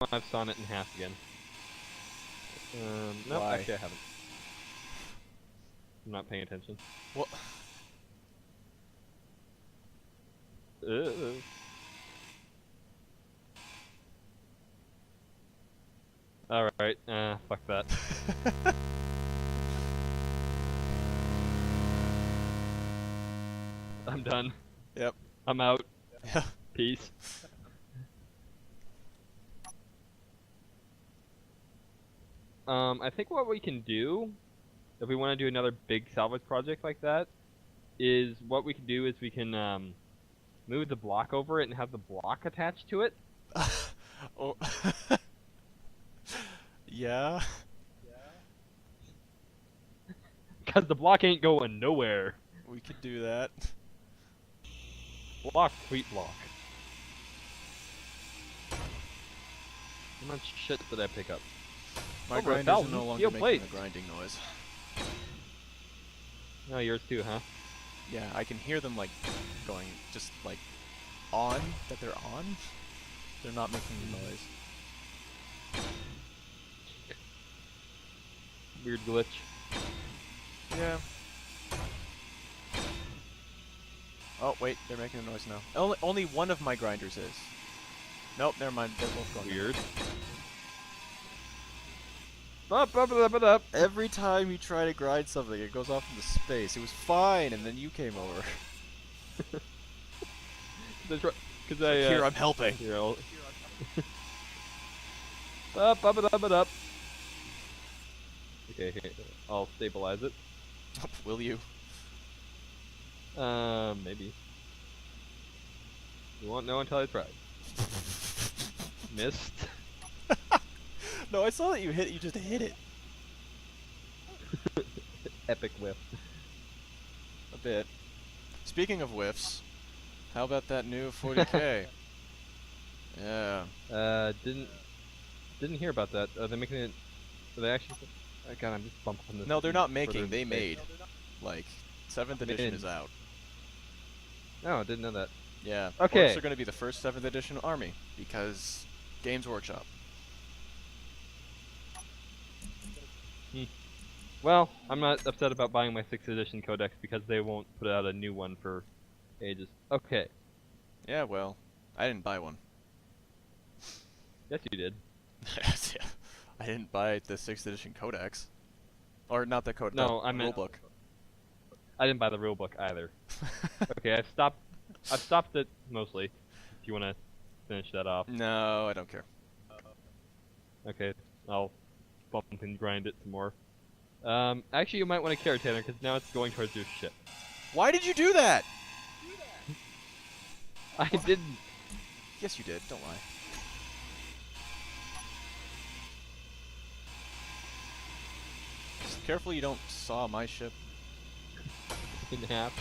I've sawn it in half again. No, Why? actually I haven't. I'm not paying attention. What? Alright, fuck that. I'm done. Yep. I'm out. Yeah. Peace. I think what we can do, if we want to do another big salvage project like that, is what we can do is we can, move the block over it and have the block attached to it. Oh. Yeah. Because the block ain't going nowhere. We could do that. Block, tweet block. How much shit did I pick up? My Over grinders are 1,000 no longer steel making plates. a grinding noise. No, yours too, huh? Yeah, I can hear them like going, just like on, that they're on. They're not making the noise. Weird glitch. Yeah. Oh wait, they're making a noise now. Only one of my grinders is. Nope, never mind. They're both going. Weird. Up. Every time you try to grind something, it goes off into space. It was fine, and then you came over. Because I Here, I'm helping. Here, up. Okay, here, I'll stabilize it. Will you? Maybe. You won't know until I try. Missed. No, I saw that you hit. You just hit it. Epic whiff. A bit. Speaking of whiffs, how about that new 40K? Yeah. Didn't hear about that. Are they making it? Are they actually? God, I'm just bumping this. No, they're not further making. into They space. made. Like, 7th edition is out. No, I didn't know that. Yeah. Okay. Orcs are going to be the first 7th edition army because Games Workshop. Well, I'm not upset about buying my 6th edition codex because they won't put out a new one for ages. Okay. Yeah, well, I didn't buy one. Yes, you did. Yeah. I didn't buy the 6th edition codex. Or not the codex, No, the I meant rulebook. I didn't buy the rulebook either. Okay, I've stopped it mostly. If you want to finish that off. No, I don't care. Okay, I'll bump and grind it some more. Actually, you might want to care, Tanner, because now it's going towards your ship. Why did you do that? I didn't. Yes, you did. Don't lie. Just careful you don't saw my ship. In half.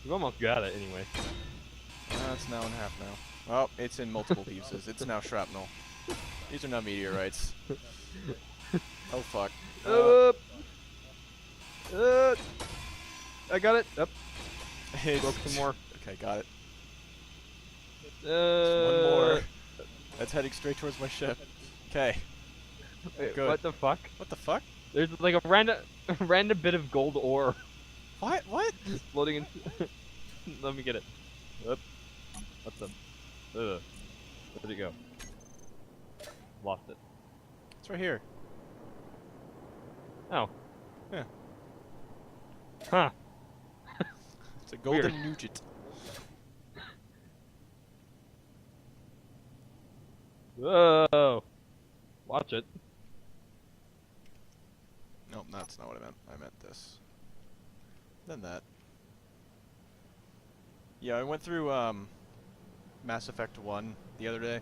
You've almost got it anyway. It's now in half now. Oh, it's in multiple pieces. It's now shrapnel. These are now meteorites. Oh fuck. I got it. Up. It's Broke some more. Okay, got it. One One more. That's heading straight towards my ship. Okay. Good. What the fuck? What the fuck? There's like a random bit of gold ore What? What? floating in. Let me get it. Up. What's the? Where'd it go? Lost it. It's right here. Oh. Yeah. Huh. It's a golden Weird. nugget. Whoa. Watch it. Nope, that's not what I meant. I meant this. Then that. Yeah, I went through Mass Effect 1 the other day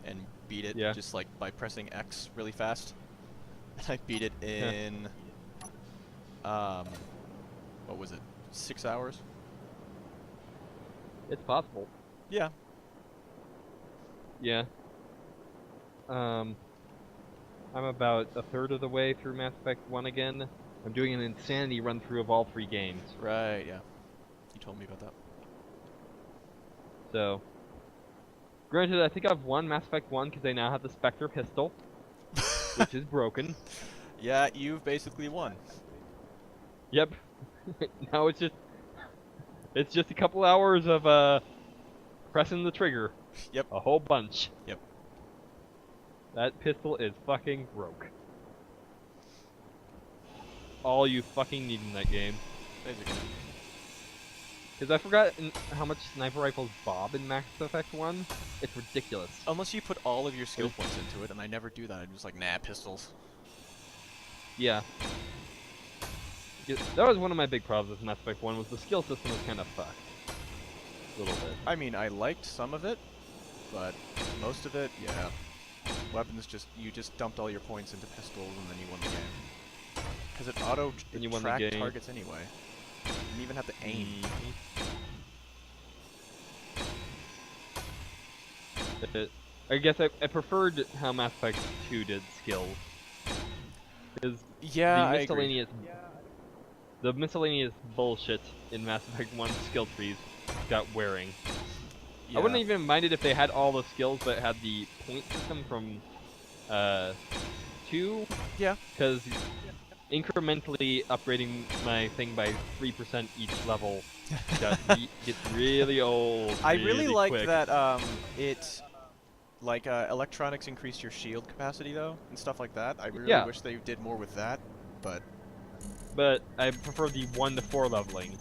and beat it just like by pressing X really fast. And I beat it in what was it? 6 hours? It's possible. Yeah. Yeah. I'm about a third of the way through Mass Effect 1 again. I'm doing an insanity run through of all 3 games. Right, yeah. You told me about that. So, granted, I think I've won Mass Effect 1 because they now have the Spectre pistol, which is broken. Yeah, you've basically won. Yep. Now it's just a couple hours of pressing the trigger. Yep. A whole bunch. Yep. That pistol is fucking broke. All you fucking need in that game. Basically. Because I forgot how much sniper rifles bob in Mass Effect 1. It's ridiculous. Unless you put all of your skill points into it, and I never do that. I'm just like, nah, pistols. Yeah. That was one of my big problems with Mass Effect 1, was the skill system was kind of fucked. A little bit. I mean, I liked some of it, but most of it, yeah. Weapons you just dumped all your points into pistols and then you won the game. Because it tracked targets anyway. You didn't even have to aim. I guess I preferred how Mass Effect 2 did skills. Because the miscellaneous bullshit in Mass Effect 1 skill trees got wearing. Yeah. I wouldn't even mind it if they had all the skills but had the point system from 2. Yeah. Because incrementally upgrading my thing by 3% each level gets really old. I really like quick. that electronics increased your shield capacity though and stuff like that. I really wish they did more with that, but I prefer the 1 to 4 leveling.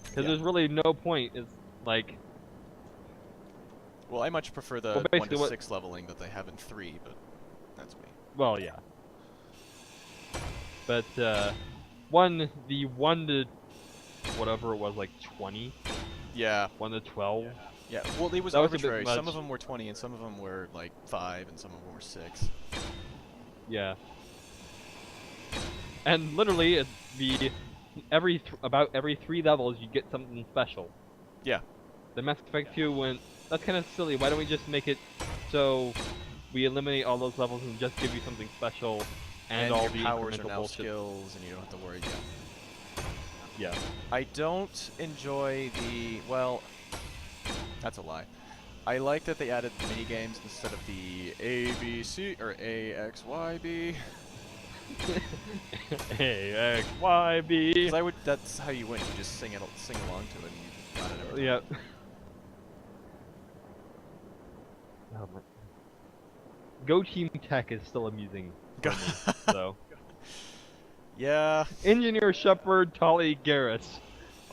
Because there's really no point. It's like... Well, I much prefer the 1 to 6 leveling that they have in 3, but that's me. Well, yeah. But, the 1 to... whatever it was, like 20? Yeah. 1 to 12? Yeah, well, it was arbitrary. Some of them were 20, and some of them were, like, 5, and some of them were 6. Yeah. And literally, it'd be about every 3 levels you get something special. Yeah. The Mass Effect 2 went, that's kind of silly, why don't we just make it so we eliminate all those levels and just give you something special and all your the powers are incremental now bullshit. skills, and you don't have to worry. Yeah. I don't enjoy the, well, that's a lie. I like that they added mini games instead of the A, B, C, or A, X, Y, B. A, X, Y, B. Because that's how you win. You just sing along to it, and you got it every time. Yep. Oh, my. Go Team Tech is still amusing for me, so. Yeah. Engineer Shepard, Tali, Garrus.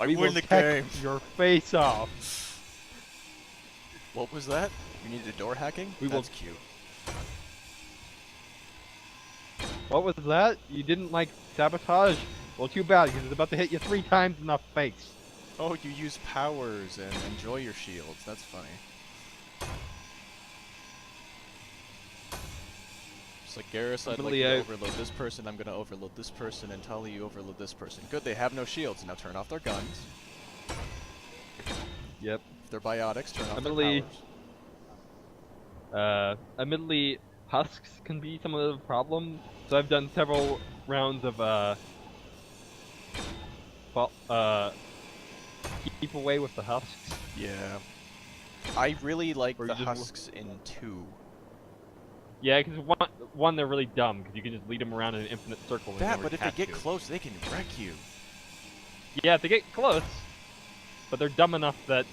We win the game. Your face off. What was that? You needed a door hacking? That's cute. What was that? You didn't like sabotage? Well, too bad, because it's about to hit you 3 times in the face. Oh, you use powers and enjoy your shields. That's funny. It's like, Garrus, I'd like you to overload this person, I'm gonna overload this person, and Tali, you overload this person. Good, they have no shields. Now turn off their guns. Yep. If they're biotics, turn off their powers. Admittedly, husks can be some of the problem. So I've done several rounds of keep away with the husks. Yeah. I really like the husks in 2. Yeah, because one they're really dumb because you can just lead them around in an infinite circle. But if they get close, they can wreck you. Yeah, if they get close, but they're dumb enough that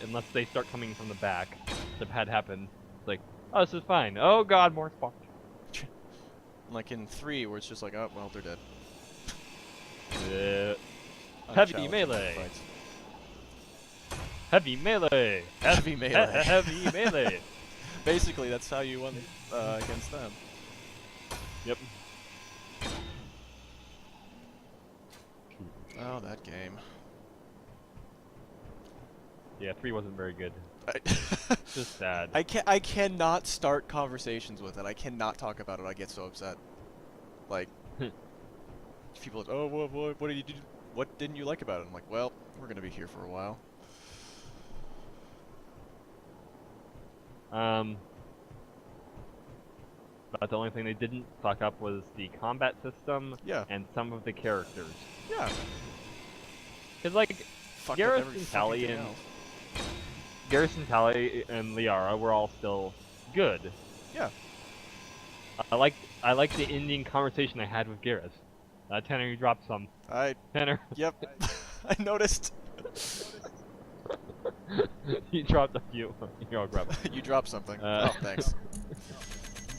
unless they start coming from the back, that had happened. It's like, oh, this is fine. Oh God, more spawn. Like in 3, where it's just like, oh well, they're dead. Heavy melee. Heavy melee. Heavy melee. Heavy melee. Basically, that's how you won against them. Yep. Oh, that game. Yeah, 3 wasn't very good. Just sad. I cannot start conversations with it. I cannot talk about it. I get so upset. Like, people are, oh, what did you do? What didn't you like about it? I'm like, well, we're gonna be here for a while. But the only thing they didn't fuck up was the combat system and some of the characters. Yeah. Because, like, Garrus and Tali and Garrison, Tally, and Liara were all still good. Yeah. I like the ending conversation I had with Garrus. Tanner, you dropped some. Tanner. Yep. I noticed. You dropped a few. Here, I'll grab it. You dropped something. Oh, thanks.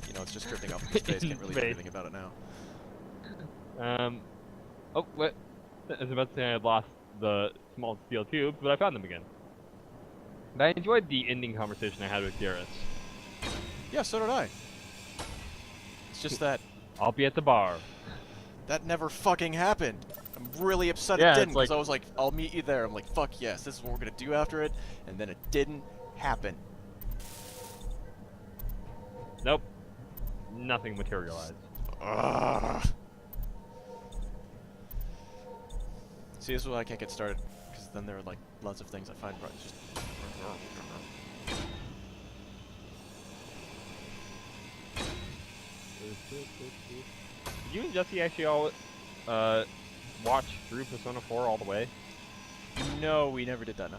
You know, it's just drifting off into space. Can't really do anything about it now. Oh, what? I was about to say I had lost the small steel tubes, but I found them again. But I enjoyed the ending conversation I had with Garrus. Yeah, so did I. It's just that... I'll be at the bar. That never fucking happened. I'm really upset Yeah, it didn't, because like, I was like, I'll meet you there. I'm like, fuck yes, this is what we're gonna do after it. And then it didn't happen. Nope. Nothing materialized. Ugh. See, this is why I can't get started, because then there are like lots of things I find just... Did you and Jesse actually all watch through Persona 4 all the way? No, we never did that, no.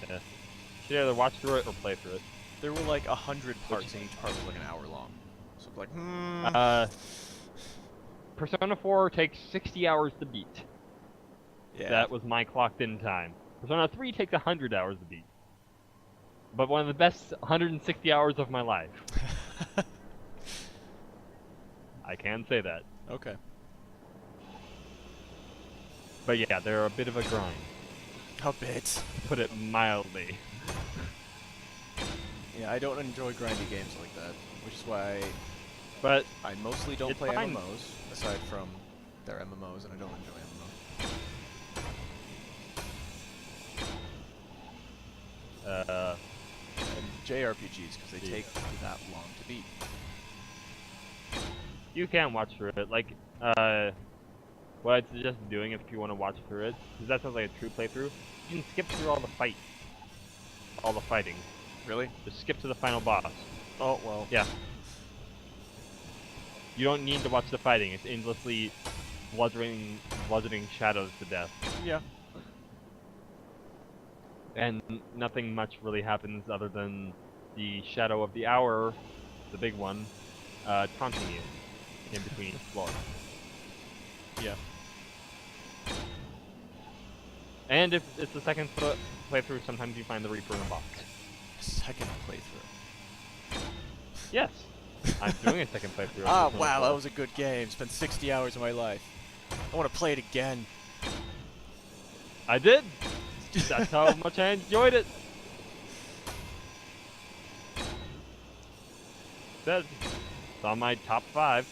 Yeah. Should either watch through it or play through it. There were like 100 parts, and each part was like an hour long. So like, Persona 4 takes 60 hours to beat. Yeah. That was my clocked in time. Persona 3 takes 100 hours to beat. But one of the best 160 hours of my life. I can say that. Okay. But yeah, they're a bit of a grind. A bit. To put it mildly. Yeah, I don't enjoy grindy games like that, which is why but I mostly don't play fine. MMOs, aside from their MMOs, and I don't enjoy MMOs. And JRPGs, because they take that long to beat. You can watch through it. Like, what I'd suggest doing if you want to watch through it, because that sounds like a true playthrough, you can skip through all the fighting. Really? Just skip to the final boss. Oh, well. Yeah. You don't need to watch the fighting. It's endlessly bludgeoning shadows to death. Yeah. And nothing much really happens other than the Shadow of the Hour, the big one, taunting you in between each floor. Yeah. And if it's the second playthrough, sometimes you find the Reaper in a box. Second playthrough. Yes! I'm doing a second playthrough. Ah, wow, that was a good game. Spent 60 hours of my life. I want to play it again. I did! That's how much I enjoyed it! It's on my top 5.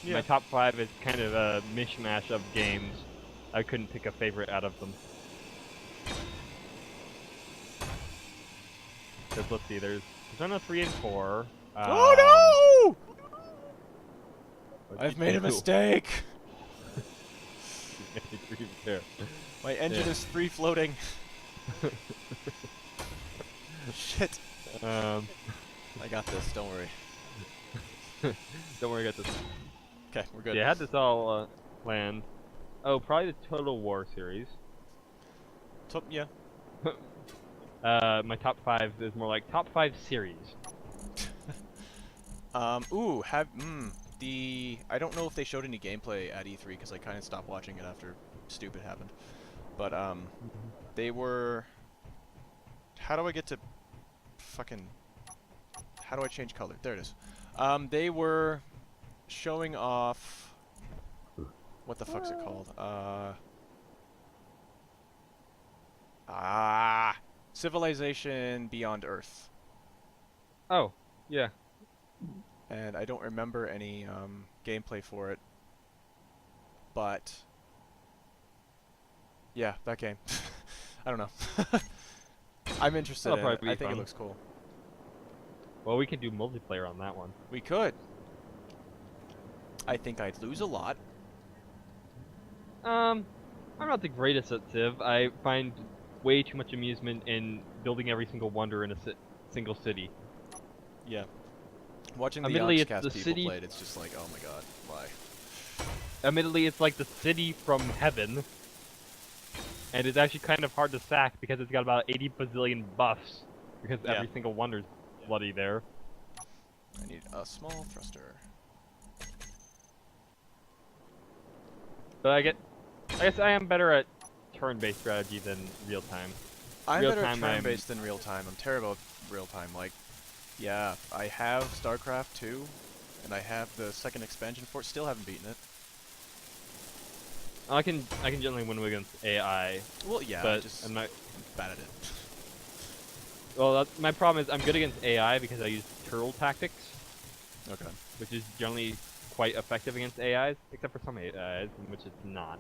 Yeah. My top 5 is kind of a mishmash of games. I couldn't pick a favorite out of them. Because let's see, there's Persona 3 and 4. Oh no! I've made a mistake! My engine is free floating. Shit. I got this, don't worry. Don't worry, I got this. Okay, we're good. Yeah, I had this all planned. Oh, probably the Total War series. Yeah. My top 5 is more like top 5 series. I don't know if they showed any gameplay at E3 because I kind of stopped watching it after stupid happened. But they were. How do I get to fucking? How do I change color? There it is. They were showing off. What the fuck's it called? Civilization Beyond Earth. Oh, yeah. And I don't remember any gameplay for it, but yeah, that game. I don't know. I'm interested in it. I think it looks cool. Well, we can do multiplayer on that one. We could. I think I'd lose a lot. I'm not the greatest at Civ. I find way too much amusement in building every single wonder in a single city. Yeah. Watching the Yogscast people play it, it's just like, oh my god, why? Admittedly, it's like the city from heaven. And it's actually kind of hard to sack because it's got about 80 bazillion buffs, because Yeah. every single wonder's bloody there. I need a small thruster. But I guess I am better at turn-based strategy than real-time. I'm better at turn-based than real-time. I'm terrible at real-time. Like, yeah, I have StarCraft 2, and I have the second expansion for it. Still haven't beaten it. I can generally win against AI. Well, yeah, but I'm not bad at it. Well, my problem is I'm good against AI because I use turtle tactics. Okay. Which is generally quite effective against AIs, except for some AIs in which it's not.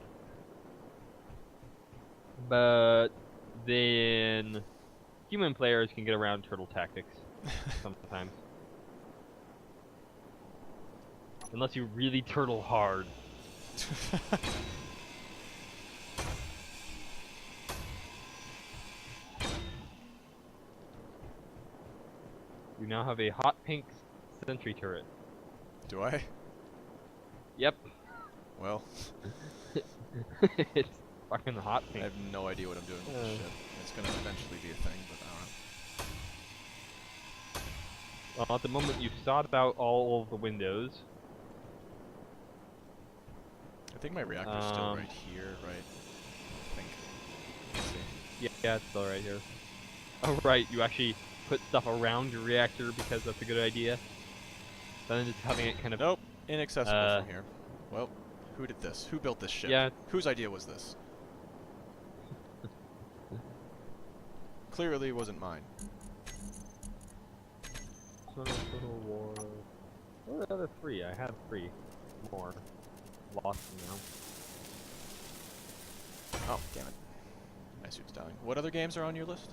But then human players can get around turtle tactics sometimes. Unless you really turtle hard. You now have a hot pink sentry turret. Do I? Yep. Well. It's fucking hot pink. I have no idea what I'm doing with this shit. It's gonna eventually be a thing, but I don't know. Well, at the moment you've sought out all of the windows. I think my reactor's still right here, right? I think. Let's see. Yeah, it's still right here. Oh right, you actually put stuff around your reactor because that's a good idea. Then just having it kind of... Nope, inaccessible from here. Well, who did this? Who built this ship? Yeah. Whose idea was this? Clearly wasn't mine. Total War... What are the other three? I had 3 more. Lost them now. Oh, damn it. My suit's dying. What other games are on your list?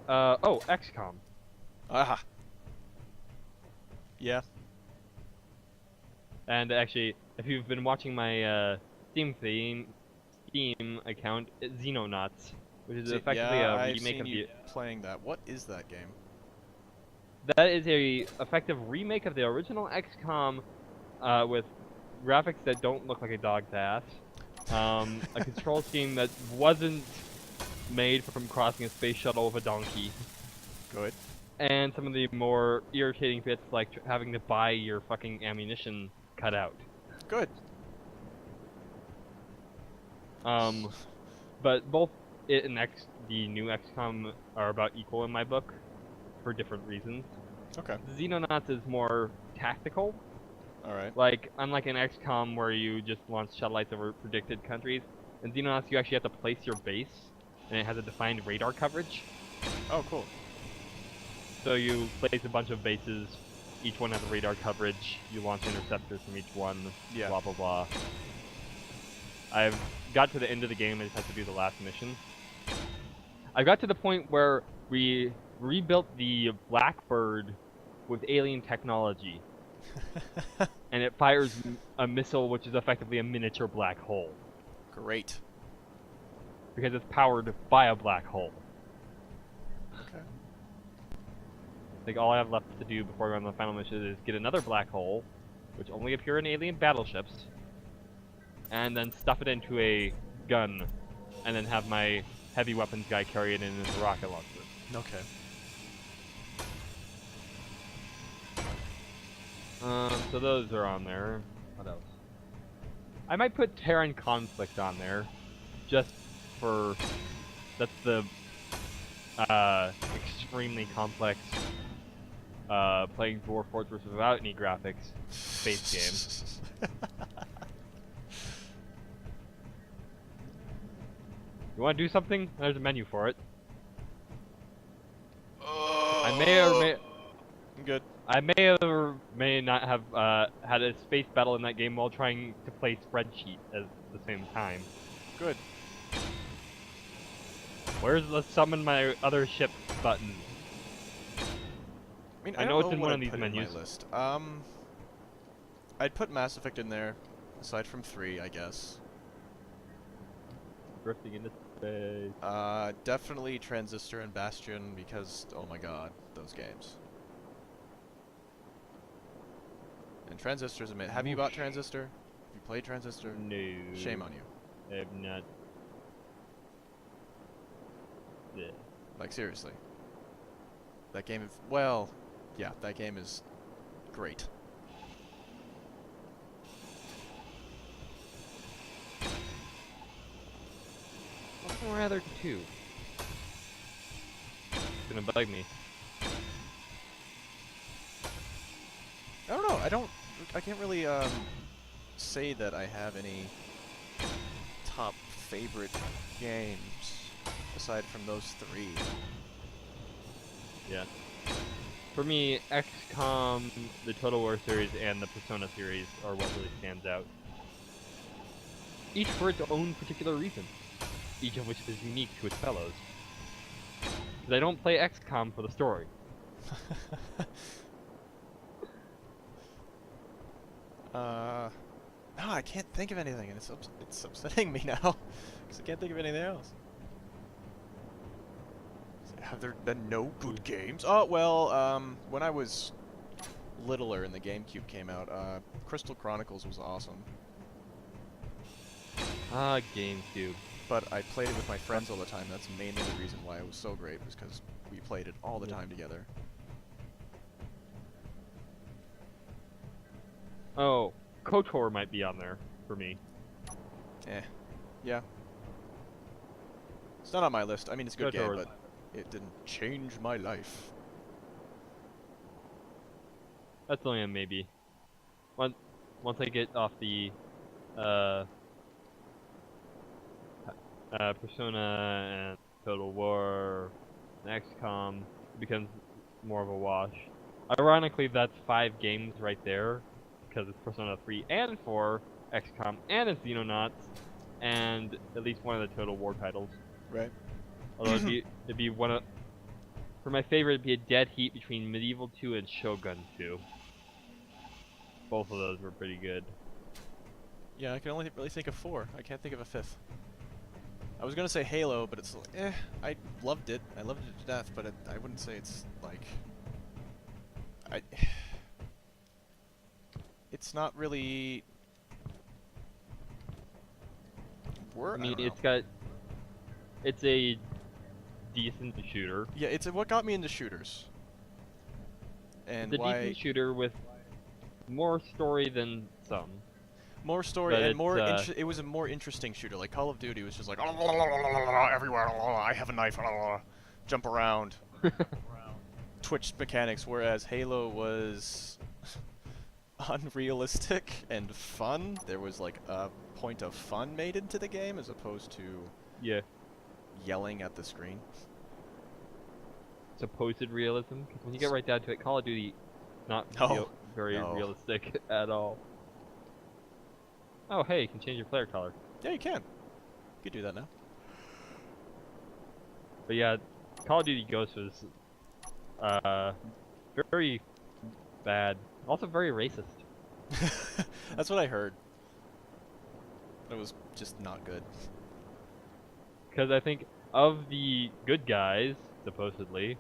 Oh, XCOM. Aha! Yeah. And actually, if you've been watching my Steam account, it's Xenonauts, which is effectively a remake of the... playing that. What is that game? That is a effective remake of the original XCOM, with graphics that don't look like a dog's ass. A control scheme that wasn't made from crossing a space shuttle with a donkey. Good. And some of the more irritating bits, like having to buy your fucking ammunition cut out. Good. But both it and the new XCOM are about equal in my book, for different reasons. Okay. Xenonauts is more tactical. Alright. Like, unlike an XCOM where you just launch satellites over predicted countries, in Xenonauts you actually have to place your base, and it has a defined radar coverage. Oh, cool. So you place a bunch of bases, each one has a radar coverage, you launch interceptors from each one, blah blah blah. I've got to the end of the game, I just have to do the last mission. I got to the point where we rebuilt the Blackbird with alien technology. And it fires a missile which is effectively a miniature black hole. Great. Because it's powered by a black hole. Okay. Like, all I have left to do before I go on the final mission is get another black hole, which only appear in alien battleships, and then stuff it into a gun, and then have my heavy weapons guy carry it in as a rocket launcher. Okay. So those are on there. What else? I might put Terran Conflict on there, just for... That's the extremely complex playing Dwarf Fortress without any graphics space game. You want to do something? There's a menu for it. I may or may... I'm good. I may or may not have had a space battle in that game while trying to play spreadsheet at the same time. Good. Where's the summon my other ship button? I mean, I know it's in one of these menus. My list. I'd put Mass Effect in there, aside from 3, I guess. Drifting into space. Definitely Transistor and Bastion, because, oh my god, those games. And Transistor's amazing. Have you bought Transistor? Have you played Transistor? No. Shame on you. I have not. Like, seriously. That game, well, yeah, that game is great. What's more rather two? It's gonna bug me. I don't know. I can't really say that I have any top favorite games aside from those three. Yeah. For me, XCOM, the Total War series, and the Persona series are what really stands out. Each for its own particular reason. Each of which is unique to its fellows. Because I don't play XCOM for the story. No, I can't think of anything, and it's upsetting me now, because I can't think of anything else. Have there been no good games? Oh, well, when I was littler and the GameCube came out, Crystal Chronicles was awesome. Ah, GameCube. But I played it with my friends all the time. That's mainly the reason why it was so great, was because we played it all the time together. Oh, KOTOR might be on there for me. Eh. Yeah. It's not on my list. I mean, it's a good game, but it didn't change my life. That's only a maybe. Once I get off the Persona and Total War and XCOM, it becomes more of a wash. Ironically, that's 5 games right there, because it's Persona 3 and 4, XCOM, and it's Xenonauts, and at least one of the Total War titles. Right. Although it'd be one of, for my favorite, it'd be a dead heat between Medieval 2 and Shogun 2. Both of those were pretty good. Yeah, I can only really think of 4. I can't think of a 5th. I was gonna say Halo, but it's like, eh, I loved it. I loved it to death, but I wouldn't say it's like... It's not really... I mean, it's a decent shooter. Yeah, it's what got me into shooters. And it's a decent shooter with more story than some. More story but and more. It was a more interesting shooter. Like Call of Duty was just like everywhere. I have a knife. Jump around. Twitch mechanics. Whereas Halo was unrealistic and fun. There was like a point of fun made into the game as opposed to yelling at the screen. Supposed realism, because when you get right down to it, Call of Duty, not very realistic at all. Oh, hey, you can change your player color. Yeah, you can. You can do that now. But yeah, Call of Duty Ghosts was very bad. Also very racist. That's what I heard. It was just not good. Because I think of the good guys, supposedly,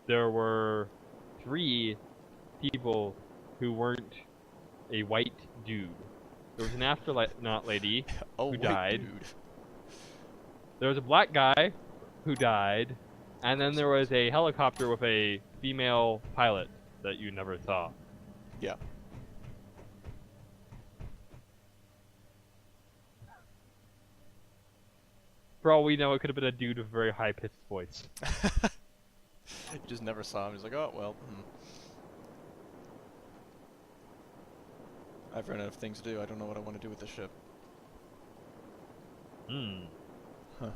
there were 3 people who weren't a white dude. There was an astronaut lady who died. Dude. There was a black guy who died, and then there was a helicopter with a female pilot that you never saw. Yeah. For all we know, it could have been a dude with a very high-pitched voice. You just never saw him. He's like, oh, well. I've run out of things to do. I don't know what I want to do with this ship. Hmm. Huh.